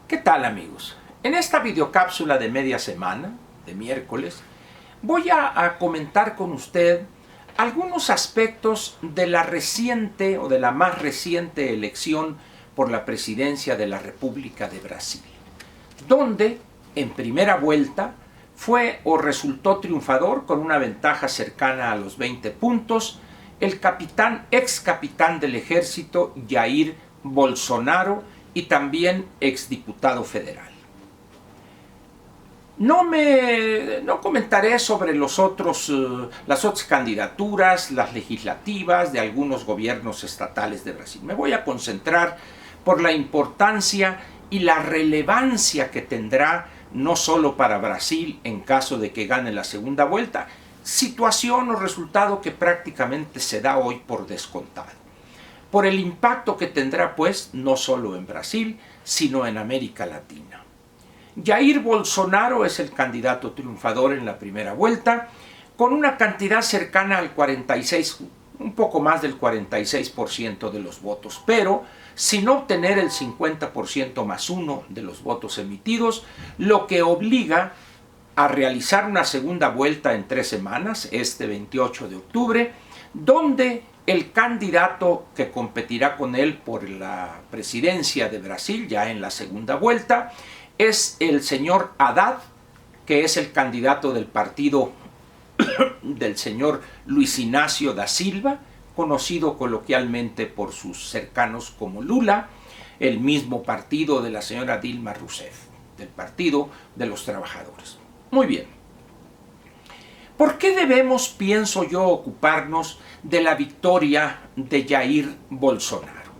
¿Qué tal, amigos? En esta videocápsula de media semana, de miércoles, voy a comentar con usted algunos aspectos de la reciente o de la más reciente elección por la presidencia de la República de Brasil, donde en primera vuelta fue o resultó triunfador con una ventaja cercana a los 20 puntos el ex capitán del ejército Jair Bolsonaro y también exdiputado federal. No comentaré sobre las otras candidaturas, las legislativas de algunos gobiernos estatales de Brasil. Me voy a concentrar por la importancia y la relevancia que tendrá no solo para Brasil en caso de que gane la segunda vuelta, situación o resultado que prácticamente se da hoy por descontado, por el impacto que tendrá pues no solo en Brasil, sino en América Latina. Jair Bolsonaro es el candidato triunfador en la primera vuelta, con una cantidad cercana al 46, un poco más del 46% de los votos, pero sin obtener el 50% más uno de los votos emitidos, lo que obliga a realizar una segunda vuelta en 3 semanas, este 28 de octubre, donde el candidato que competirá con él por la presidencia de Brasil, ya en la segunda vuelta, es el señor Haddad, que es el candidato del partido del señor Luis Inácio da Silva, conocido coloquialmente por sus cercanos como Lula, el mismo partido de la señora Dilma Rousseff, del Partido de los Trabajadores. Muy bien. ¿Por qué debemos, pienso yo, ocuparnos de la victoria de Jair Bolsonaro?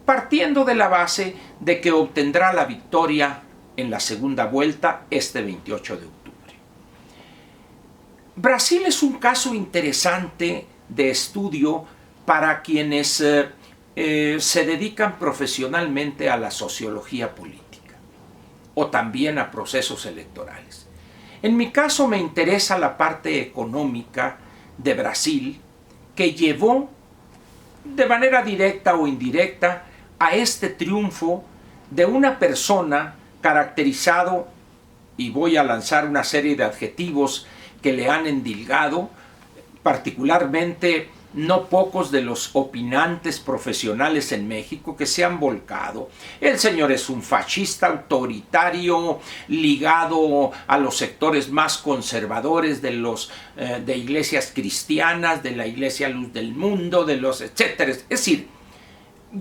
Partiendo de la base de que obtendrá la victoria en la segunda vuelta este 28 de octubre. Brasil es un caso interesante de estudio para quienes se dedican profesionalmente a la sociología política o también a procesos electorales. En mi caso me interesa la parte económica de Brasil, que llevó de manera directa o indirecta a este triunfo de una persona caracterizado, y voy a lanzar una serie de adjetivos que le han endilgado, particularmente no pocos de los opinantes profesionales en México que se han volcado. El señor es un fascista autoritario ligado a los sectores más conservadores de iglesias cristianas, de la Iglesia Luz del Mundo, de los etcétera. Es decir,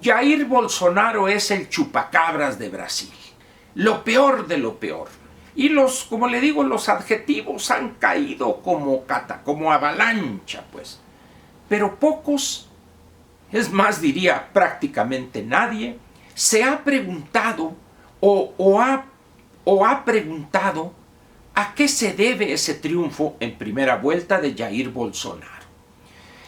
Jair Bolsonaro es el chupacabras de Brasil, lo peor de lo peor. Y como le digo, los adjetivos han caído como avalancha, pues. Pero pocos, es más, diría prácticamente nadie, se ha preguntado o ha preguntado a qué se debe ese triunfo en primera vuelta de Jair Bolsonaro.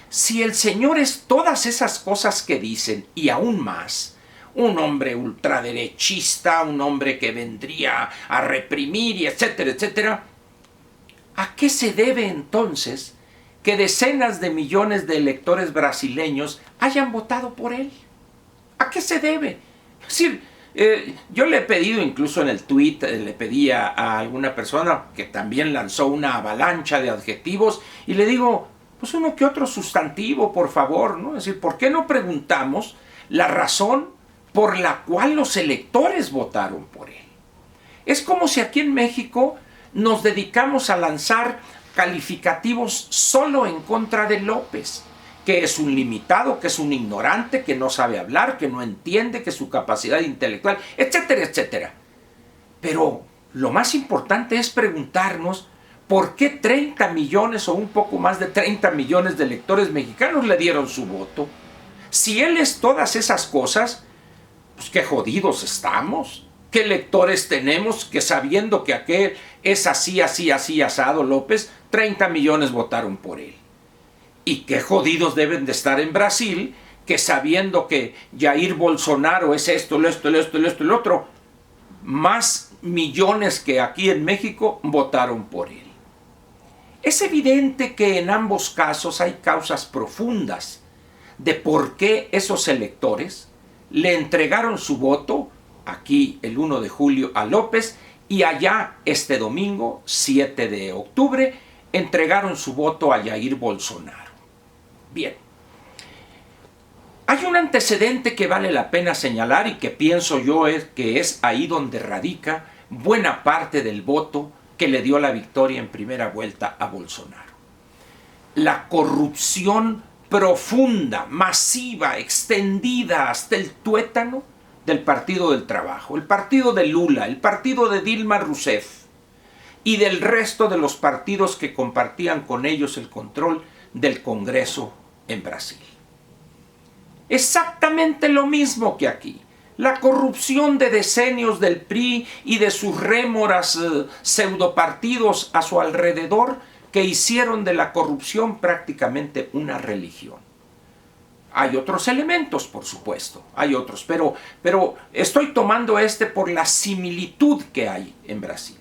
Si el señor es todas esas cosas que dicen y aún más, un hombre ultraderechista, un hombre que vendría a reprimir y etcétera, etcétera, ¿a qué se debe entonces que decenas de millones de electores brasileños hayan votado por él? ¿A qué se debe? Es decir, yo le he pedido, incluso en el tweet, le pedí a alguna persona que también lanzó una avalancha de adjetivos y le digo, pues uno que otro sustantivo, por favor, ¿no? Es decir, ¿por qué no preguntamos la razón por la cual los electores votaron por él? Es como si aquí en México nos dedicamos a lanzar calificativos solo en contra de López, que es un limitado, que es un ignorante, que no sabe hablar, que no entiende, que su capacidad intelectual, etcétera, etcétera. Pero lo más importante es preguntarnos por qué 30 millones o un poco más de 30 millones de electores mexicanos le dieron su voto. Si él es todas esas cosas, pues qué jodidos estamos. ¿Qué electores tenemos que sabiendo que aquel es así, asado López, 30 millones votaron por él? Y qué jodidos deben de estar en Brasil, que sabiendo que Jair Bolsonaro es esto, el otro, más millones que aquí en México votaron por él. Es evidente que en ambos casos hay causas profundas de por qué esos electores le entregaron su voto aquí el 1 de julio a López y allá este domingo 7 de octubre entregaron su voto a Jair Bolsonaro. Bien. Hay un antecedente que vale la pena señalar y que pienso yo que es ahí donde radica buena parte del voto que le dio la victoria en primera vuelta a Bolsonaro. La corrupción profunda, masiva, extendida hasta el tuétano del Partido del Trabajo, el partido de Lula, el partido de Dilma Rousseff y del resto de los partidos que compartían con ellos el control del Congreso en Brasil. Exactamente lo mismo que aquí. La corrupción de decenios del PRI y de sus rémoras pseudopartidos a su alrededor que hicieron de la corrupción prácticamente una religión. Hay otros elementos, por supuesto, hay otros, pero estoy tomando este por la similitud que hay en Brasil.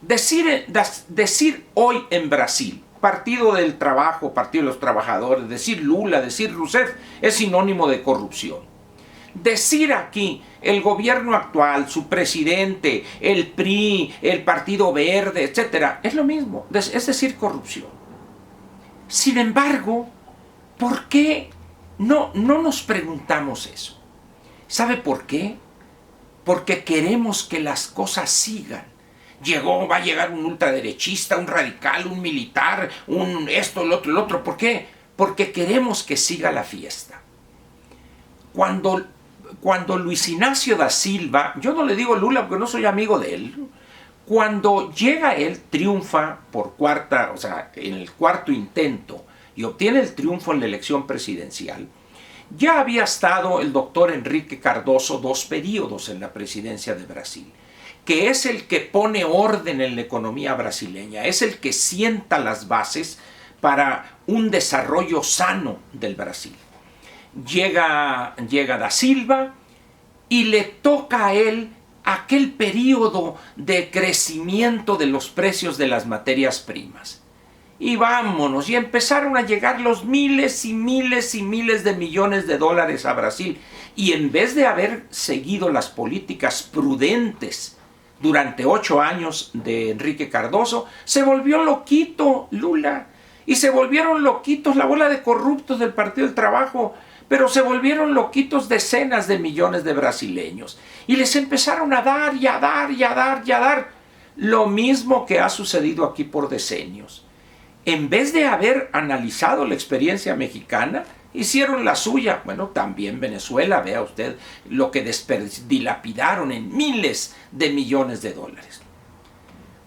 Decir hoy en Brasil, Partido del Trabajo, Partido de los Trabajadores, decir Lula, decir Rousseff, es sinónimo de corrupción. Decir aquí el gobierno actual, su presidente, el PRI, el Partido Verde, etc., es lo mismo, es decir, corrupción. Sin embargo, ¿por qué no nos preguntamos eso? ¿Sabe por qué? Porque queremos que las cosas sigan. Va a llegar un ultraderechista, un radical, un militar, esto, el otro. ¿Por qué? Porque queremos que siga la fiesta. Cuando Luis Ignacio da Silva, yo no le digo Lula porque no soy amigo de él, cuando llega él, triunfa en el cuarto intento y obtiene el triunfo en la elección presidencial, ya había estado el doctor Enrique Cardoso 2 periodos en la presidencia de Brasil, que es el que pone orden en la economía brasileña, es el que sienta las bases para un desarrollo sano del Brasil. Llega da Silva y le toca a él aquel periodo de crecimiento de los precios de las materias primas. Y vámonos, y empezaron a llegar los miles y miles y miles de millones de dólares a Brasil. Y en vez de haber seguido las políticas prudentes durante 8 años de Enrique Cardoso, se volvió loquito Lula. Y se volvieron loquitos la bola de corruptos del Partido del Trabajo, pero se volvieron loquitos decenas de millones de brasileños. Y les empezaron a dar y a dar y a dar y a dar. Lo mismo que ha sucedido aquí por decenios. En vez de haber analizado la experiencia mexicana, hicieron la suya. Bueno, también Venezuela, vea usted lo que dilapidaron en miles de millones de dólares.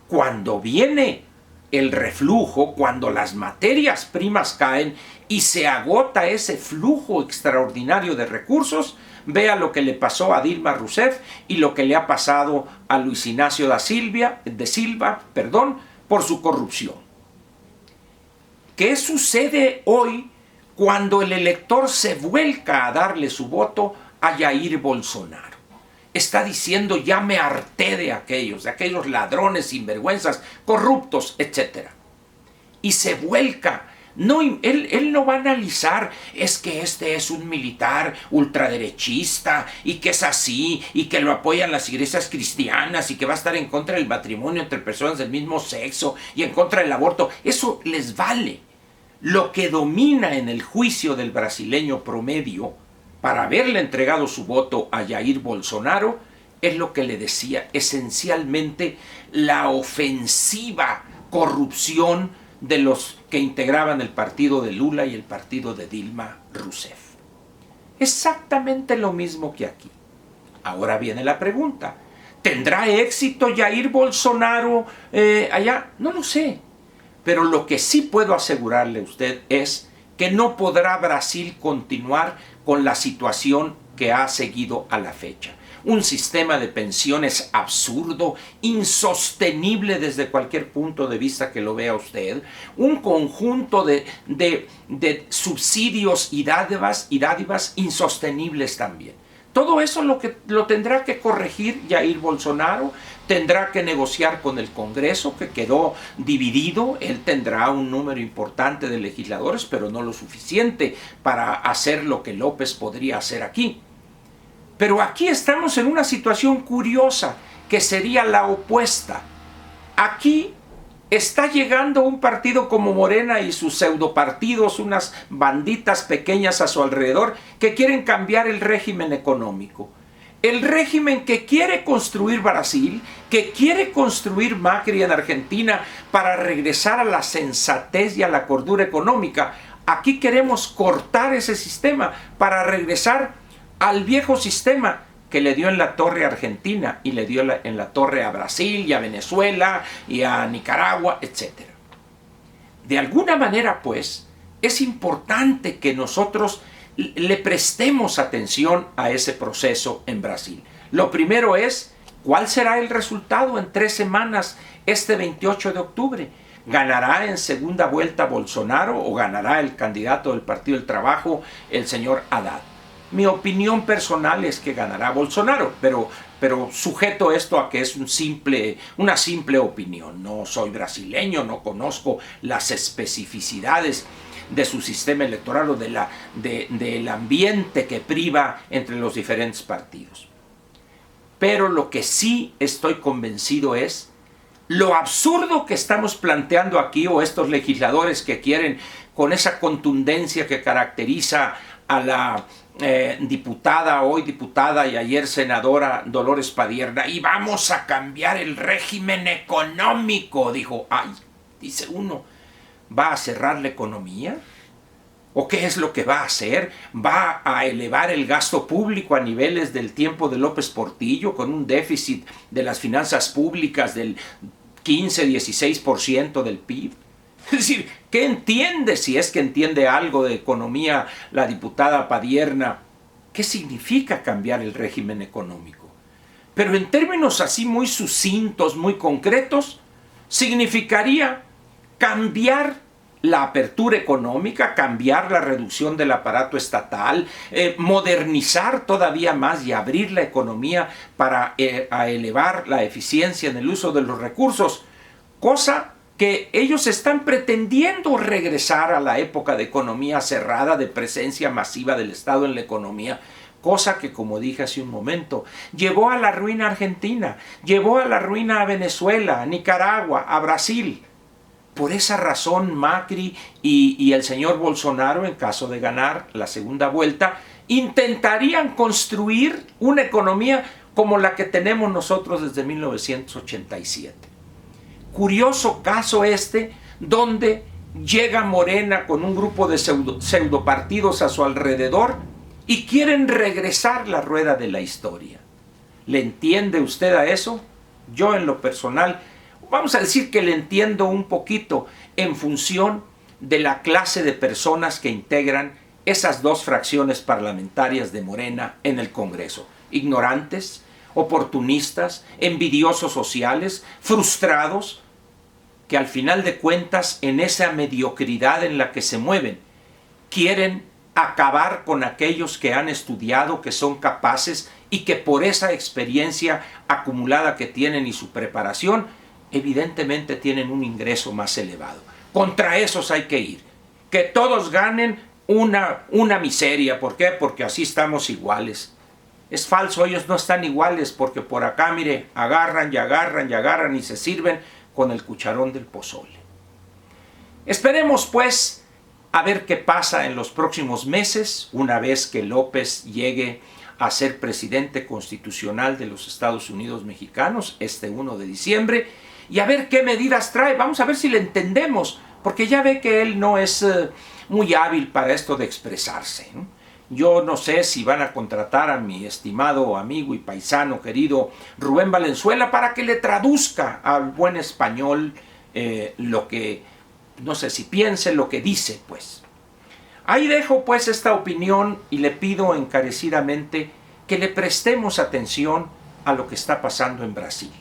Cuando viene el reflujo, cuando las materias primas caen y se agota ese flujo extraordinario de recursos, vea lo que le pasó a Dilma Rousseff y lo que le ha pasado a Luis Ignacio da Silva, por su corrupción. ¿Qué sucede hoy cuando el elector se vuelca a darle su voto a Jair Bolsonaro? Está diciendo, ya me harté de aquellos ladrones, sinvergüenzas, corruptos, etc. Y se vuelca. No, él no va a analizar, es que este es un militar ultraderechista y que es así y que lo apoyan las iglesias cristianas y que va a estar en contra del matrimonio entre personas del mismo sexo y en contra del aborto. Eso les vale. Lo que domina en el juicio del brasileño promedio para haberle entregado su voto a Jair Bolsonaro es lo que le decía, esencialmente la ofensiva corrupción de los que integraban el partido de Lula y el partido de Dilma Rousseff. Exactamente lo mismo que aquí. Ahora viene la pregunta, ¿tendrá éxito Jair Bolsonaro allá? No lo sé, pero lo que sí puedo asegurarle a usted es que no podrá Brasil continuar con la situación que ha seguido a la fecha. Un sistema de pensiones absurdo, insostenible desde cualquier punto de vista que lo vea usted, un conjunto de subsidios y dádivas insostenibles también. Todo eso lo tendrá que corregir Jair Bolsonaro, tendrá que negociar con el Congreso, que quedó dividido. Él tendrá un número importante de legisladores, pero no lo suficiente para hacer lo que López podría hacer aquí. Pero aquí estamos en una situación curiosa, que sería la opuesta. Aquí está llegando un partido como Morena y sus pseudopartidos, unas banditas pequeñas a su alrededor, que quieren cambiar el régimen económico. El régimen que quiere construir Brasil, que quiere construir Macri en Argentina para regresar a la sensatez y a la cordura económica. Aquí queremos cortar ese sistema para regresar al viejo sistema que le dio en la torre a Argentina y le dio en la torre a Brasil y a Venezuela y a Nicaragua, etc. De alguna manera, pues, es importante que nosotros le prestemos atención a ese proceso en Brasil. Lo primero es, ¿cuál será el resultado en 3 semanas este 28 de octubre? ¿Ganará en segunda vuelta Bolsonaro o ganará el candidato del Partido del Trabajo, el señor Haddad? Mi opinión personal es que ganará Bolsonaro, pero sujeto esto a que es una simple opinión. No soy brasileño, no conozco las especificidades de su sistema electoral o del ambiente que priva entre los diferentes partidos. Pero lo que sí estoy convencido es lo absurdo que estamos planteando aquí, o estos legisladores que quieren, con esa contundencia que caracteriza a la hoy diputada y ayer senadora Dolores Padierna, y vamos a cambiar el régimen económico. Dice uno, ¿va a cerrar la economía? ¿O qué es lo que va a hacer? ¿Va a elevar el gasto público a niveles del tiempo de López Portillo, con un déficit de las finanzas públicas del 15-16% del PIB? Es decir, ¿qué entiende, si es que entiende algo de economía, la diputada Padierna? ¿Qué significa cambiar el régimen económico? Pero en términos así muy sucintos, muy concretos, significaría cambiar la apertura económica, cambiar la reducción del aparato estatal, modernizar todavía más y abrir la economía para elevar la eficiencia en el uso de los recursos, cosa que ellos están pretendiendo regresar a la época de economía cerrada, de presencia masiva del Estado en la economía, cosa que, como dije hace un momento, llevó a la ruina a Argentina, llevó a la ruina a Venezuela, a Nicaragua, a Brasil. Por esa razón, Macri y el señor Bolsonaro, en caso de ganar la segunda vuelta, intentarían construir una economía como la que tenemos nosotros desde 1987. Curioso caso este, donde llega Morena con un grupo de pseudopartidos a su alrededor y quieren regresar la rueda de la historia. ¿Le entiende usted a eso? Yo, en lo personal, vamos a decir que le entiendo un poquito en función de la clase de personas que integran esas dos fracciones parlamentarias de Morena en el Congreso. Ignorantes, oportunistas, envidiosos sociales, frustrados, que al final de cuentas, en esa mediocridad en la que se mueven, quieren acabar con aquellos que han estudiado, que son capaces y que por esa experiencia acumulada que tienen y su preparación, evidentemente tienen un ingreso más elevado. Contra esos hay que ir. Que todos ganen una miseria. ¿Por qué? Porque así estamos iguales. Es falso, ellos no están iguales, porque por acá, mire, agarran y agarran y agarran y se sirven con el cucharón del pozole. Esperemos, pues, a ver qué pasa en los próximos meses, una vez que López llegue a ser presidente constitucional de los Estados Unidos mexicanos, este 1 de diciembre, y a ver qué medidas trae. Vamos a ver si le entendemos, porque ya ve que él no es muy hábil para esto de expresarse, ¿no? Yo no sé si van a contratar a mi estimado amigo y paisano querido Rubén Valenzuela para que le traduzca al buen español lo que, no sé si piense, lo que dice, pues. Ahí dejo pues esta opinión y le pido encarecidamente que le prestemos atención a lo que está pasando en Brasil.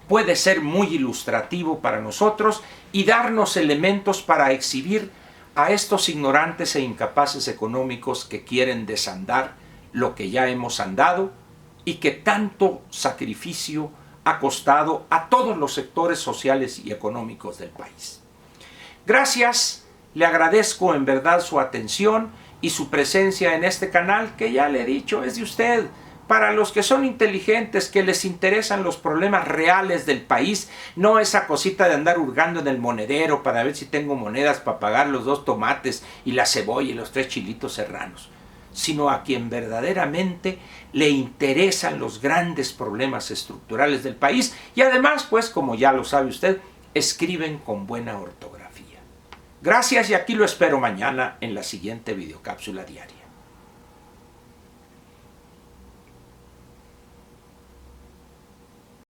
Puede ser muy ilustrativo para nosotros y darnos elementos para exhibir a estos ignorantes e incapaces económicos que quieren desandar lo que ya hemos andado y que tanto sacrificio ha costado a todos los sectores sociales y económicos del país. Gracias, le agradezco en verdad su atención y su presencia en este canal, que ya le he dicho es de usted, para los que son inteligentes, que les interesan los problemas reales del país, no esa cosita de andar hurgando en el monedero para ver si tengo monedas para pagar los 2 tomates y la cebolla y los 3 chilitos serranos, sino a quien verdaderamente le interesan los grandes problemas estructurales del país y además, pues, como ya lo sabe usted, escriben con buena ortografía. Gracias y aquí lo espero mañana en la siguiente videocápsula diaria.